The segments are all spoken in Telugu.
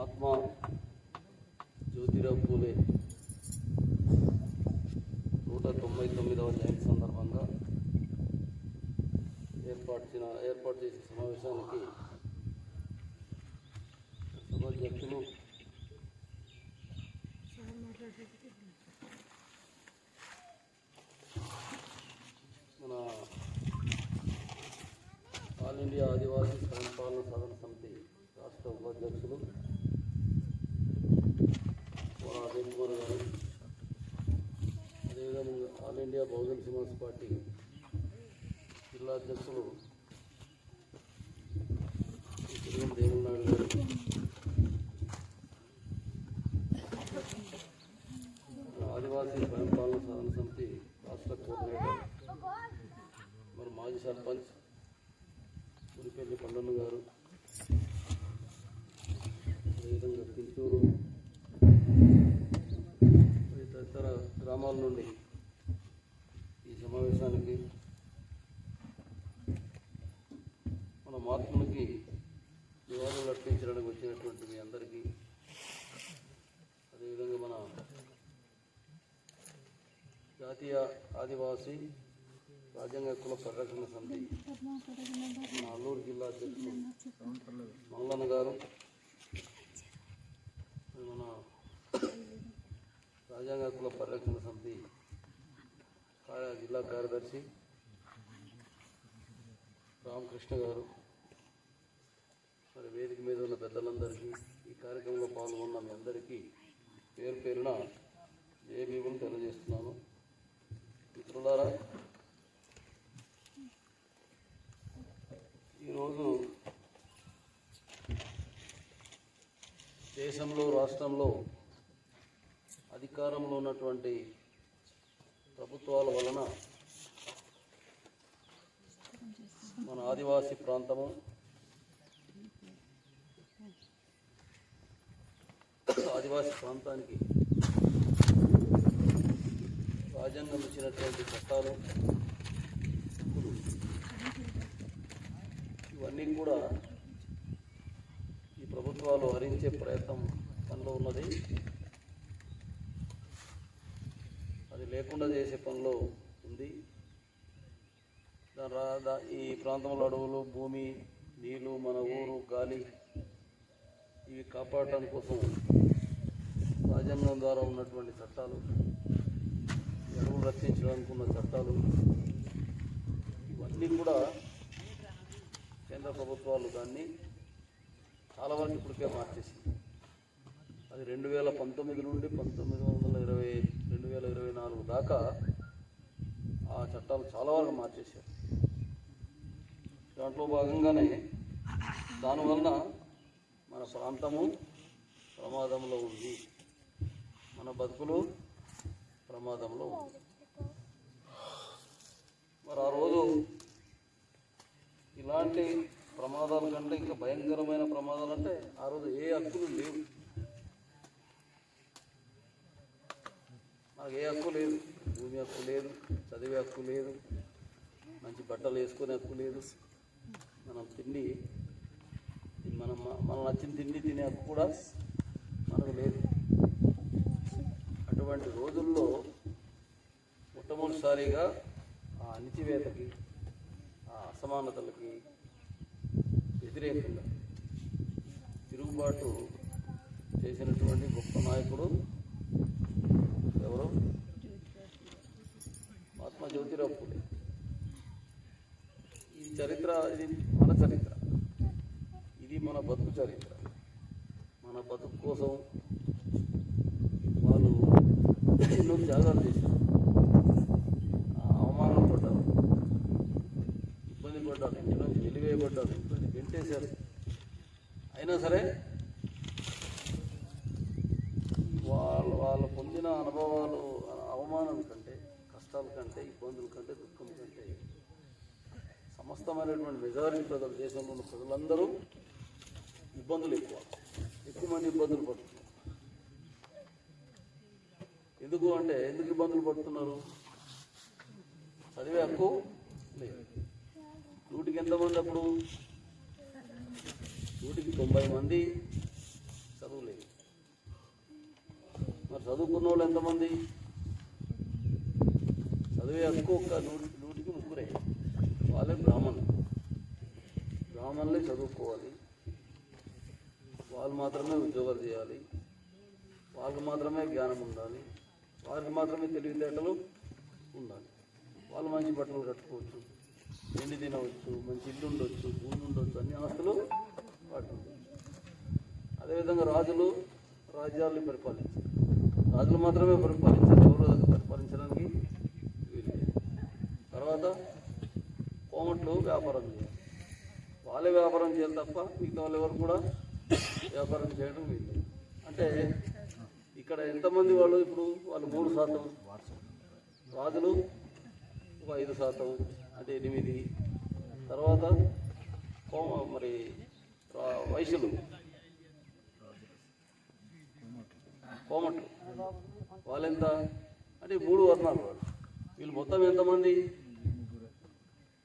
మహాత్మా జ్యోతిరావు పూలే 199వ జయంతి సందర్భంగా ఏర్పాటు చేసే సమావేశానికి సభాధ్యక్షులు మన ఆల్ ఇండియా ఆదివాసీ స్వయంపాలన సాధన సమితి రాష్ట్ర ఉపాధ్యక్షులు అజయ్ కుమార్ గారు, అదేవిధంగా all India Bahujan Samaj party జిల్లా అధ్యక్షులు తిరుమల దేవనాయుడు గారు, ఆదివాసీ స్వయంపాలన సాధన సమితి రాష్ట్ర కోఆర్డినేటర్ మరి మాజీ సర్పంచ్ పులిపల్లి పండన్న గారు, అదేవిధంగా కించూరు తదితర గ్రామాల నుండి ఈ సమావేశానికి మన మహాత్మునికి నివాళులు అర్పించడానికి వచ్చినటువంటి మీ అందరికీ, అదేవిధంగా మన జాతీయ ఆదివాసీ రాజ్యాంగ హక్కుల పరిరక్షణ సమితి మన అల్లూరు జిల్లా అధ్యక్షులు మల్లన్న గారు, మన రాజ్యాంగ హక్కుల పరిరక్షణ సమితి జిల్లా కార్యదర్శి రామకృష్ణ గారు, మరి వేదిక మీద ఉన్న పెద్దలందరికీ, ఈ కార్యక్రమంలో పాల్గొన్న మీ అందరికీ పేరు పేరున జయభీములు తెలియజేస్తున్నాను. మిత్రులారా, ఈరోజు దేశంలో రాష్ట్రంలో అధికారంలో ఉన్నటువంటి ప్రభుత్వాల వలన మన ఆదివాసీ ప్రాంతము ఆదివాసీ ప్రాంతానికి రాజ్యాంగం ఇచ్చినటువంటి చట్టాలు ఇవన్నీ కూడా ఈ ప్రభుత్వాలు హరించే ప్రయత్నం పనిలో ఉన్నది. అది లేకుండా చేసే పనిలో ఉంది. ఈ ప్రాంతంలో అడవులు, భూమి, నీళ్లు, మన ఊరు, గాలి ఇవి కాపాడటం కోసం రాజ్యాంగం ద్వారా ఉన్నటువంటి చట్టాలు, అడవులు రక్షించడానికి ఉన్న చట్టాలు ఇవన్నీ కూడా కేంద్ర ప్రభుత్వాలు దాన్ని చాలా వరకు ఇప్పటికే మార్చేసింది. అది 2019 నుండి 2024 దాకా ఆ చట్టాలు చాలా వరకు మార్చేశారు. దాంట్లో భాగంగానే దానివలన మన ప్రాంతము ప్రమాదంలో ఉంది, మన బతుకులు ప్రమాదంలో ఉంది. మరి ఆ రోజు ఇలాంటి ప్రమాదాల కంటే ఇంకా భయంకరమైన ప్రమాదాలు అంటే ఆ రోజు ఏ హక్కులు లేవు, మనకు ఏ హక్కు లేదు. భూమి హక్కు లేదు, చదివే హక్కు లేదు, మంచి బట్టలు వేసుకునే హక్కు లేదు, మనం తిండి మనం నచ్చిన తిండి తినే హక్కు కూడా మనకు లేదు. అటువంటి రోజుల్లో మొట్టమొదటిసారిగా ఆ అణిచివేతకి, ఆ అసమానతలకి వ్యతిరేకంగా తిరుగుబాటు చేసినటువంటి గొప్ప నాయకుడు ఎవరు? మహాత్మా జ్యోతిరావు పూలే. ఈ చరిత్ర, ఇది మన చరిత్ర, ఇది మన బతుకు చరిత్ర. మన బతుకు కోసం వాళ్ళు ఎన్నో త్యాగాలు చేశారు, అవమానం పడ్డారు, ఇబ్బంది పడ్డారు, ఇంటి నుంచి వెలివేయబడ్డారు, ఇంటి నుంచి గెంటేశారు. అయినా సరే వాళ్ళు పొందిన అనుభవాలు, అవమానం కంటే, కష్టాల కంటే, ఇబ్బందుల కంటే, దుఃఖం కంటే సమస్తమైనటువంటి మెజారిటీ ప్రజలు, దేశంలో ఉన్న ప్రజలందరూ ఇబ్బందులు ఎక్కువ మంది ఇబ్బందులు పడుతున్నారు. ఎందుకు ఇబ్బందులు పడుతున్నారు? చదివే హక్కు లేదు. 100కి ఎంతమంది? అప్పుడు 100కి 90 మంది చదువు చదువుకున్న వాళ్ళు ఎంతమంది? చదివే హక్కు ఒక నూటికి ముగ్గురే, వాళ్ళే బ్రాహ్మణులే చదువుకోవాలి, వాళ్ళు మాత్రమే ఉద్యోగాలు చేయాలి, వాళ్ళకి మాత్రమే జ్ఞానం ఉండాలి, వారికి మాత్రమే తెలివితేటలు ఉండాలి. వాళ్ళు మంచి బట్టలు కట్టుకోవచ్చు, తిండి తినవచ్చు, మంచి ఇల్లు ఉండొచ్చు, భూమి ఉండొచ్చు, అన్ని ఆస్తులు వాటి. అదేవిధంగా రాజ్యాలను పరిపాలించారు, రాజులు మాత్రమే పరిపాలించారు, ఎవరు పరిపాలించడానికి వీలు. తర్వాత కోమట్లు వ్యాపారం చేయాలి, వాళ్ళే వ్యాపారం చేయాలి తప్ప మిగతా వాళ్ళు ఎవరు కూడా వ్యాపారం చేయడం వీలు. అంటే ఇక్కడ ఎంతమంది వాళ్ళు? ఇప్పుడు వాళ్ళు 3%, రాజులు ఒక 5%, అంటే 8. తర్వాత మరి వైశ్యులు, కోమట్లు వాళ్ళెంత? అంటే 3 వర్ణాలు వాళ్ళు. వీళ్ళు మొత్తం ఎంతమంది?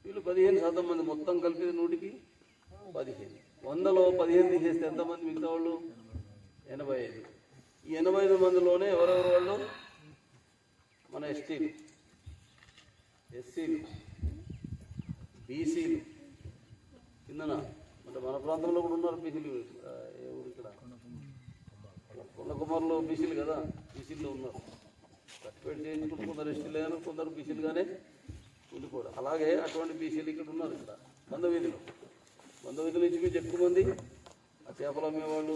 వీళ్ళు 15% మంది, మొత్తం కలిపి 100కి 15. 100లో 15 తీసేస్తే ఎంతమంది మిగతా వాళ్ళు? 85. ఈ 85 మందిలోనే ఎవరెవరు వాళ్ళు? మన ఎస్టీలు, ఎస్సీలు, బీసీలు కిందన, అంటే మన ప్రాంతంలో కూడా ఉన్నారు బీసీలు. ఇక్కడ కొండకుమారులో బీసీలు కదా, బీసీల్లో ఉన్నారు. సర్టిఫికేట్ చేయించుకుంటూ కొందరు ఎస్టీలు, కొందరు బీసీలుగానే ఉండిపోవడం. అలాగే అటువంటి బీసీలు ఇక్కడ ఉన్నారు. ఇక్కడ బంధవీధిలో నుంచి మీరు ఎక్కువ మంది ఆ చేపలు అమ్మేవాళ్ళు,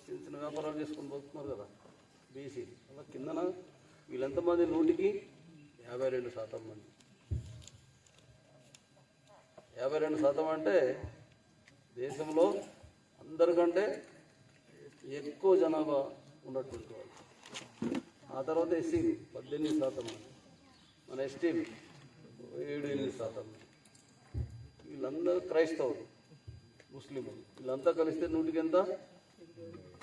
చిన్న చిన్న వ్యాపారాలు చేసుకొని బతుకుతున్నారు కదా బీసీలు. అలా కిందన వీళ్ళెంతమంది? 100కి 52% మంది. 52% అంటే దేశంలో అందరికంటే ఎక్కువ జనాభా ఉన్నటువంటి వాళ్ళు. ఆ తర్వాత ఎస్సీలు 18% మంది, మన ఎస్టీలు 7-8%. వీళ్ళందరూ క్రైస్తవులు, ముస్లింలు, వీళ్ళంతా కలిస్తే 100కి ఎంత?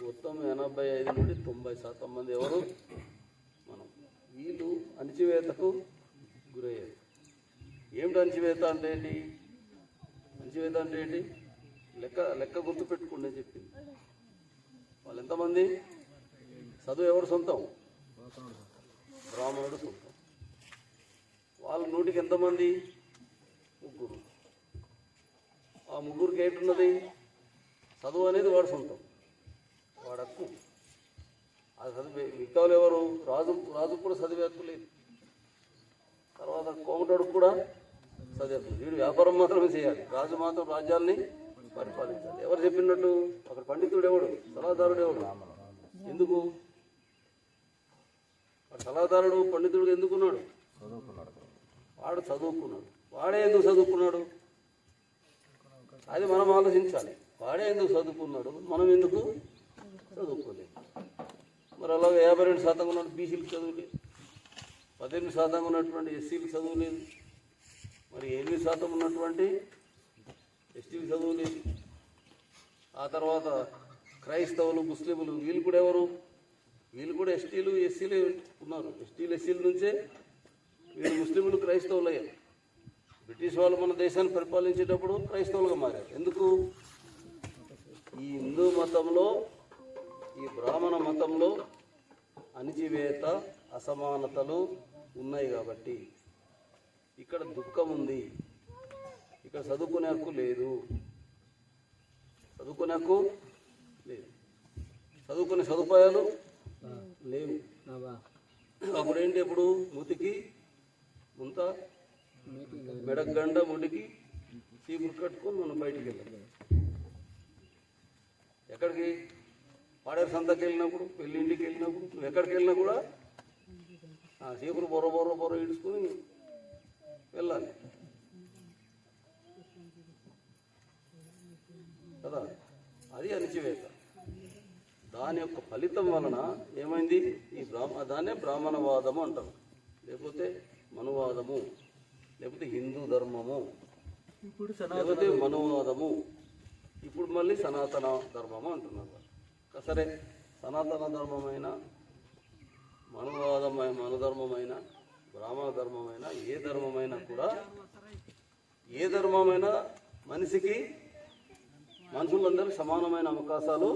మొత్తం 85 నుండి 90% మంది ఎవరు? మనం. వీళ్ళు అణచివేతకు గురయ్యారు. ఏమిటి అణచివేత అంటే ఏంటి? అణచివేత అంటే ఏంటి? లెక్క గుర్తు పెట్టుకోండి అని చెప్పింది. వాళ్ళు ఎంతమంది? చదువు ఎవరు సొంతం? బ్రాహ్మణుడు సొంతం. వాళ్ళు 100కి ఎంతమంది? 3. ఆ 3కి ఏంటున్నది? చదువు అనేది వాడు సొంతం, వాడు హక్కు. అది చదివే మిగతా ఎవరు? రాజు కూడా చదివే హక్కు లేదు. తర్వాత కోమటోడు కూడా చదివే హక్కు. వీడు వ్యాపారం మాత్రమే చేయాలి, రాజు మాత్రం రాజ్యాల్ని పరిపాలించాలి. ఎవరు చెప్పినట్టు? అక్కడ పండితుడు ఎవడు? సలహాదారుడు ఎవడు? ఎందుకు సలహాదారుడు పండితుడు ఎందుకున్నాడు? వాడు చదువుకున్నాడు. వాడే ఎందుకు చదువుకున్నాడు? అది మనం ఆలోచించాలి. వాడే ఎందుకు చదువుకున్నాడు, మనం ఎందుకు చదువుకోలేదు? మరి అలాగే 52% ఉన్నాడు బీసీలకు చదువులేదు, 18% ఉన్నటువంటి ఎస్సీలకు చదువులేదు, మరి 8% ఉన్నటువంటి ఎస్టీలకు చదువులేదు. ఆ తర్వాత క్రైస్తవులు, ముస్లింలు, వీళ్ళు కూడా ఎవరు? వీళ్ళు కూడా ఎస్టీలు ఎస్సీలు ఉన్నారు. ఎస్సీల నుంచే వీళ్ళు ముస్లింలు క్రైస్తవులు అయ్యారు. బ్రిటిష్ వాళ్ళు మన దేశాన్ని పరిపాలించేటప్పుడు క్రైస్తవులుగా మారారు. ఎందుకు? ఈ హిందూ మతంలో, ఈ బ్రాహ్మణ మతంలో అణచివేత, అసమానతలు ఉన్నాయి కాబట్టి ఇక్కడ దుఃఖం ఉంది. ఇక్కడ చదువుకునే హక్కు లేదు, చదువుకునే హక్కు లేదు, చదువుకునే సదుపాయాలు లేవు. అప్పుడేంటి? ఎప్పుడు మూతికి ముంత, మెడగండ, ముడికి చీపురు కట్టుకొని మనం బయటికి వెళ్ళాలి. ఎక్కడికి? పాడేరు సంతకి వెళ్ళినప్పుడు, పెళ్ళింటికి వెళ్ళినప్పుడు, నువ్వు ఎక్కడికి వెళ్ళినా కూడా ఆ చీపురు బొర్ర ఇడుచుకొని వెళ్ళాలి కదా. అది అణచివేత. దాని యొక్క ఫలితం వలన ఏమైంది? దాన్నే బ్రాహ్మణవాదము అంటారు, లేకపోతే మనువాదము, లేకపోతే హిందూ ధర్మము, లేకపోతే మనువాదము. ఇప్పుడు మళ్ళీ సనాతన ధర్మము అంటున్నారు. సరే, సనాతన ధర్మమైన, మనుధర్మమైన, బ్రాహ్మణ ధర్మమైన, ఏ ధర్మమైనా కూడా, ఏ ధర్మమైనా మనిషికి, మనుషులందరికీ సమానమైన అవకాశాలు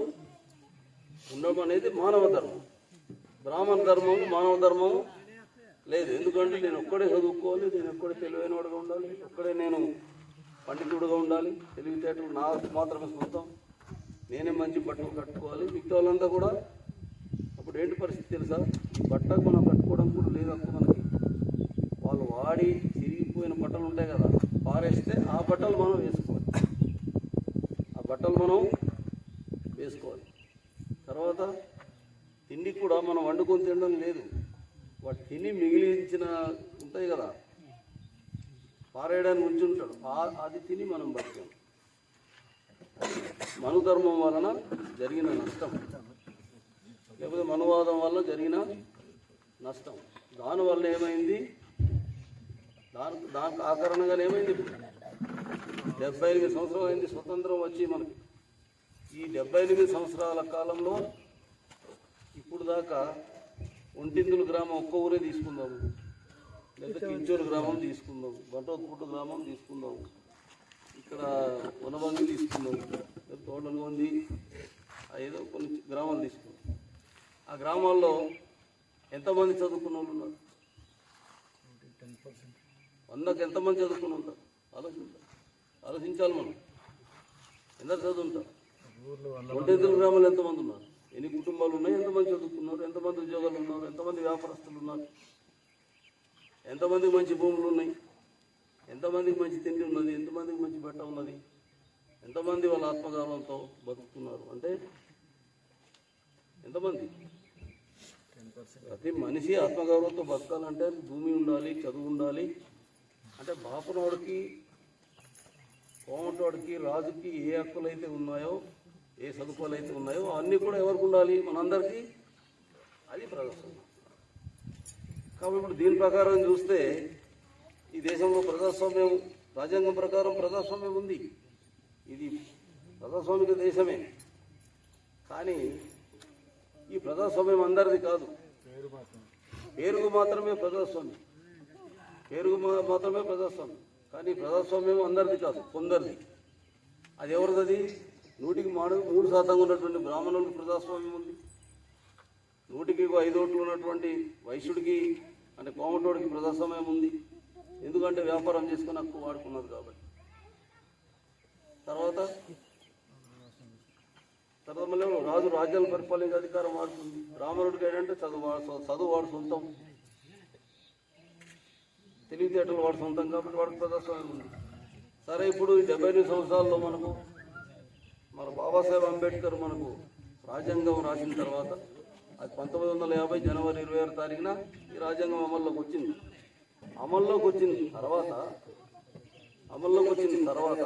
ఉండడం అనేది మానవ ధర్మం. బ్రాహ్మణ ధర్మము మానవ ధర్మము లేదు. ఎందుకంటే నేను ఒక్కడే చదువుకోవాలి, నేను ఒక్కడే తెలివైనవాడుగా ఉండాలి, ఒక్కడే నేను పండితుడుగా ఉండాలి, తెలివితేటలు నాకు మాత్రమే సొంతం, నేనే మంచి బట్టలు కట్టుకోవాలి, మిగతా వాళ్ళంతా కూడా. అప్పుడు ఏంటి పరిస్థితి తెలుసా? ఈ బట్ట మనం కట్టుకోవడం కూడా లేదు అప్పుడు మనకి. వాళ్ళు వాడి చిరిగిపోయిన బట్టలు ఉంటాయి కదా, పారేస్తే ఆ బట్టలు మనం వేసుకోవాలి, ఆ బట్టలు మనం వేసుకోవాలి. తర్వాత తిండి కూడా మనం వండుకొని తినడం లేదు, వాటి తిని మిగిలించిన ఉంటాయి కదా, పారేయడానికి ఉంచి ఉంటాడు, అది తిని మనం బతికాం. మనుధర్మం వలన జరిగిన నష్టం, లేకపోతే మనువాదం వల్ల జరిగిన నష్టం, దానివల్ల ఏమైంది, దానికి ఆ కారణంగా ఏమైంది, 78 సంవత్సరాలు అయింది స్వతంత్రం వచ్చి మనకి. ఈ 78 సంవత్సరాల కాలంలో ఇప్పుడు దాకా ఒంటిందుల గ్రామం ఒక్క ఊరే తీసుకుందాము, లేదా కించూరు గ్రామం తీసుకుందాం, బంటోత్పుట్టు గ్రామం తీసుకుందాం, ఇక్కడ వనభంగి తీసుకుందాం, తోటలుగొంది, ఏదో కొన్ని గ్రామాలు తీసుకుందాం. ఆ గ్రామాల్లో ఎంతమంది చదువుకున్న వాళ్ళు ఉన్నారు? 100కి ఎంతమంది చదువుకుని ఉంటారు? ఆలోచించాలి మనం. ఎందరు చదువుంటారు? ఒంటిందుల గ్రామాలు ఎంతమంది ఉన్నారు? ఎన్ని కుటుంబాలు ఉన్నాయి? ఎంతమంది చదువుకున్నారు? ఎంతమంది ఉద్యోగాలు ఉన్నారు? ఎంతమంది వ్యాపారస్తులు ఉన్నారు? ఎంతమందికి మంచి భూములు ఉన్నాయి? ఎంతమందికి మంచి తిండి ఉన్నది? ఎంతమందికి మంచి బట్ట ఉన్నది? ఎంతమంది వాళ్ళ ఆత్మగౌరవంతో బతుకుతున్నారు? అంటే ఎంతమంది? ప్రతి మనిషి ఆత్మగౌరవంతో బతకాలంటే భూమి ఉండాలి, చదువు ఉండాలి. అంటే బాపునోడికి, కోమటోడికి, రాజుకి ఏ హక్కులు అయితే ఉన్నాయో, ఏ సదుపాయాలు అయితే ఉన్నాయో అన్నీ కూడా ఎవరికి ఉండాలి? మనందరికీ. అది ప్రజాస్వామ్యం. కాబట్టి ఇప్పుడు దీని ప్రకారం చూస్తే ఈ దేశంలో ప్రజాస్వామ్యం, రాజ్యాంగం ప్రకారం ప్రజాస్వామ్యం ఉంది. ఇది ప్రజాస్వామిక దేశమే. కానీ ఈ ప్రజాస్వామ్యం అందరిది కాదు, పేరుకు మాత్రమే ప్రజాస్వామ్యం, పేరుకు మాత్రమే ప్రజాస్వామ్యం. కానీ ప్రజాస్వామ్యం అందరిది కాదు, కొందరిది. అది ఎవరిది? 3% ఉన్నటువంటి బ్రాహ్మణులకు ప్రజాస్వామ్యం ఉంది, 100కి 5 ఓట్లు ఉన్నటువంటి వైశ్యుడికి అంటే కోమటోడికి ప్రజాస్వామ్యం ఉంది. ఎందుకంటే వ్యాపారం చేసుకుని హక్కు వాడుకున్నారు కాబట్టి. తర్వాత మళ్ళీ రాజు రాజ్యాలు పరిపాలించే అధికారం వాడుతుంది. బ్రాహ్మణుడికి ఏంటంటే చదువు వాడు సొంతం, తెలివితేటలు వాడు సొంతం కాబట్టి వాడికి ప్రజాస్వామ్యం ఉంది. సరే, ఇప్పుడు 78 సంవత్సరాల్లో మన బాబాసాహెబ్ అంబేద్కర్ మనకు రాజ్యాంగం రాసిన తర్వాత, అది 1950 జనవరి 26 తారీఖున ఈ రాజ్యాంగం అమల్లోకి వచ్చింది. అమల్లోకి వచ్చిన తర్వాత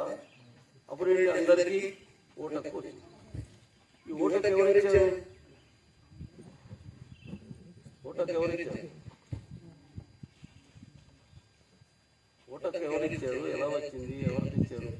అప్పుడు అందరికీ ఓటు హక్కు వచ్చింది. ఈ ఓటు హక్కు ఎవరిచ్చారు? ఓటు హక్కు ఎవరిచ్చారు? ఎలా వచ్చింది? ఎవరికి ఇచ్చారు?